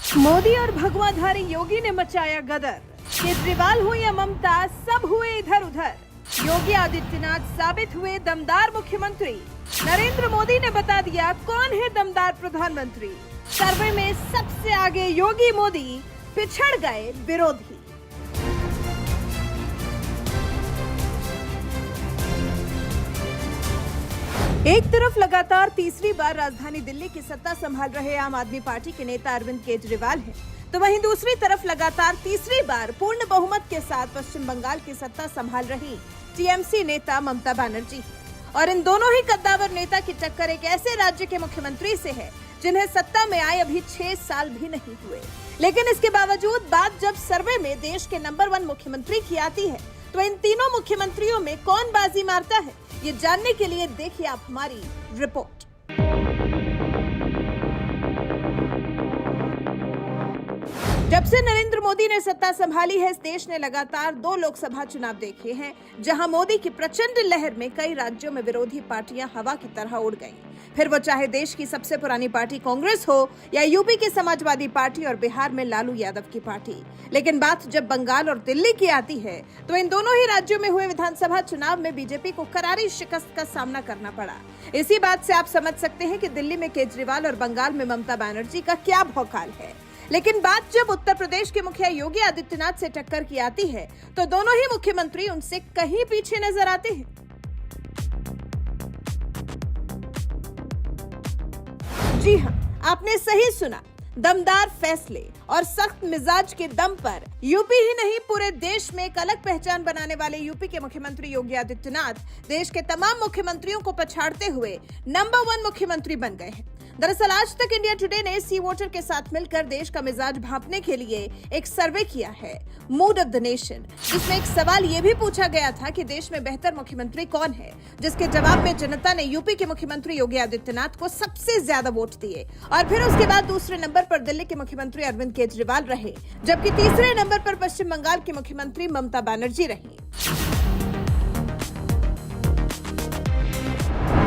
मोदी और भगवाधारी योगी ने मचाया गदर। केजरीवाल हो या ममता, सब हुए इधर उधर। योगी आदित्यनाथ साबित हुए दमदार मुख्यमंत्री। नरेंद्र मोदी ने बता दिया कौन है दमदार प्रधानमंत्री। सर्वे में सबसे आगे योगी, मोदी पिछड़ गए विरोधी। एक तरफ लगातार तीसरी बार राजधानी दिल्ली की सत्ता संभाल रहे आम आदमी पार्टी के नेता अरविंद केजरीवाल हैं, तो वहीं दूसरी तरफ लगातार तीसरी बार पूर्ण बहुमत के साथ पश्चिम बंगाल की सत्ता संभाल रही टीएमसी नेता ममता बनर्जी। और इन दोनों ही कद्दावर नेता की टक्कर एक ऐसे राज्य के मुख्यमंत्री से है जिन्हें सत्ता में आए अभी 6 साल भी नहीं हुए। लेकिन इसके बावजूद बात जब सर्वे में देश के नंबर 1 मुख्यमंत्री की आती है, तो इन तीनों मुख्यमंत्रियों में कौन बाजी मारता है, ये जानने के लिए देखिए आप हमारी रिपोर्ट। जब से नरेंद्र मोदी ने सत्ता संभाली है, इस देश ने लगातार 2 लोकसभा चुनाव देखे हैं, जहां मोदी की प्रचंड लहर में कई राज्यों में विरोधी पार्टियां हवा की तरह उड़ गईं। फिर वो चाहे देश की सबसे पुरानी पार्टी कांग्रेस हो या यूपी की समाजवादी पार्टी और बिहार में लालू यादव की पार्टी। लेकिन बात जब बंगाल और दिल्ली की आती है, तो इन दोनों ही राज्यों में हुए विधानसभा चुनाव में बीजेपी को करारी शिकस्त का सामना करना पड़ा। इसी बात से आप समझ सकते हैं कि दिल्ली में केजरीवाल और बंगाल में ममता बनर्जी का क्या भौकाल है। लेकिन बात जब उत्तर प्रदेश के मुखिया योगी आदित्यनाथ से टक्कर की आती है, तो दोनों ही मुख्यमंत्री उनसे कहीं पीछे नजर आते हैं। जी हां, आपने सही सुना। दमदार फैसले और सख्त मिजाज के दम पर यूपी ही नहीं पूरे देश में एक अलग पहचान बनाने वाले यूपी के मुख्यमंत्री योगी आदित्यनाथ देश के तमाम मुख्यमंत्रियों को पछाड़ते हुए नंबर 1 मुख्यमंत्री बन गए हैं। दरअसल आज तक इंडिया टुडे ने सी वोटर के साथ मिलकर देश का मिजाज भांपने के लिए एक सर्वे किया है, मूड ऑफ द नेशन, जिसमें एक सवाल ये भी पूछा गया था कि देश में बेहतर मुख्यमंत्री कौन है, जिसके जवाब में जनता ने यूपी के मुख्यमंत्री योगी आदित्यनाथ को सबसे ज्यादा वोट दिए। और फिर उसके बाद दूसरे नंबर पर दिल्ली के मुख्यमंत्री अरविंद केजरीवाल रहे, जबकि तीसरे नंबर पर पश्चिम बंगाल की मुख्यमंत्री ममता बनर्जी रही।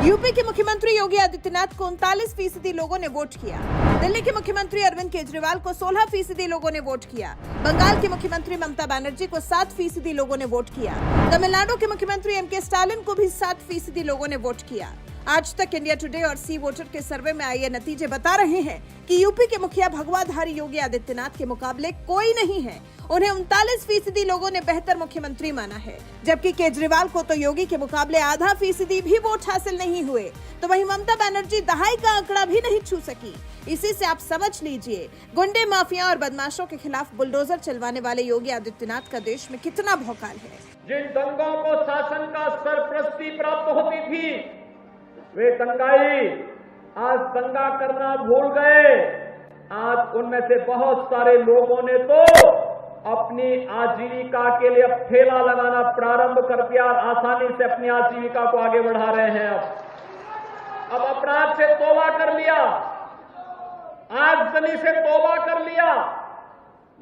यूपी के मुख्यमंत्री योगी आदित्यनाथ को 39% लोगों ने वोट किया। दिल्ली के मुख्यमंत्री अरविंद केजरीवाल को 16% लोगों ने वोट किया। बंगाल के मुख्यमंत्री ममता बनर्जी को 7% लोगों ने वोट किया। तमिलनाडु के मुख्यमंत्री एमके स्टालिन को भी 7% लोगों ने वोट किया। आज तक इंडिया टुडे और सी वोटर के सर्वे में आए नतीजे बता रहे हैं कि यूपी के मुखिया भगवाधारी योगी आदित्यनाथ के मुकाबले कोई नहीं है। उन्हें 39% लोगों ने बेहतर मुख्यमंत्री माना है, जबकि केजरीवाल को तो योगी के मुकाबले आधा फीसदी भी वोट हासिल नहीं हुए। तो वहीं ममता बनर्जी दहाई का आंकड़ा भी नहीं छू सकी। इसी से आप समझ लीजिए गुंडे, माफिया और बदमाशों के खिलाफ बुलडोजर चलवाने वाले योगी आदित्यनाथ का देश में कितना भौकाल है। जिन दंगों को शासन का सरपरस्ती प्राप्त होती थी, वे दंगाई आज दंगा करना भूल गए। आज उनमें से बहुत सारे लोगों ने तो अपनी आजीविका के लिए अब ठेला लगाना प्रारंभ कर दिया और आसानी से अपनी आजीविका को आगे बढ़ा रहे हैं। अब अपराध से तौबा कर लिया, आगजनी से तौबा कर लिया।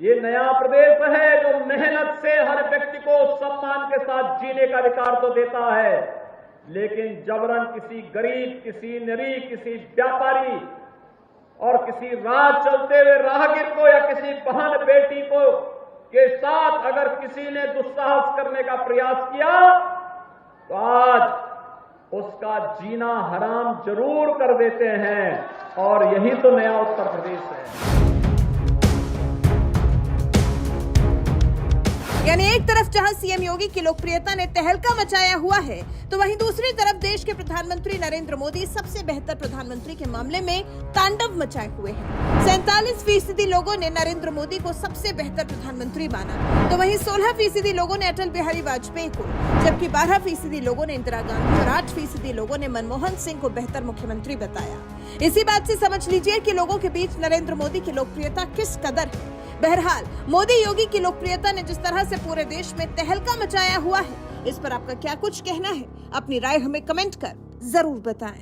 ये नया प्रदेश है जो मेहनत से हर व्यक्ति को सम्मान के साथ जीने का अधिकार तो देता है, लेकिन जबरन किसी गरीब, किसी निरीह, किसी व्यापारी और किसी राह चलते हुए राहगीर को या किसी बहन बेटी को के साथ अगर किसी ने दुस्साहस करने का प्रयास किया, तो आज उसका जीना हराम जरूर कर देते हैं। और यही तो नया उत्तर प्रदेश है। यानी एक तरफ जहां सीएम योगी की लोकप्रियता ने तहलका मचाया हुआ है, तो वहीं दूसरी तरफ देश के प्रधानमंत्री नरेंद्र मोदी सबसे बेहतर प्रधानमंत्री के मामले में तांडव मचाए हुए हैं। 47% लोगों ने नरेंद्र मोदी को सबसे बेहतर प्रधानमंत्री माना, तो वहीं 16% लोगों ने अटल बिहारी वाजपेयी को, जबकि 12% लोगों ने इंदिरा गांधी और 8% लोगों ने मनमोहन सिंह को बेहतर मुख्यमंत्री बताया। इसी बात से समझ लीजिए कि लोगों के बीच नरेंद्र मोदी की लोकप्रियता किस कदर है। बहरहाल मोदी योगी की लोकप्रियता ने जिस तरह से पूरे देश में तहलका मचाया हुआ है, इस पर आपका क्या कुछ कहना है? अपनी राय हमें कमेंट कर जरूर बताएं।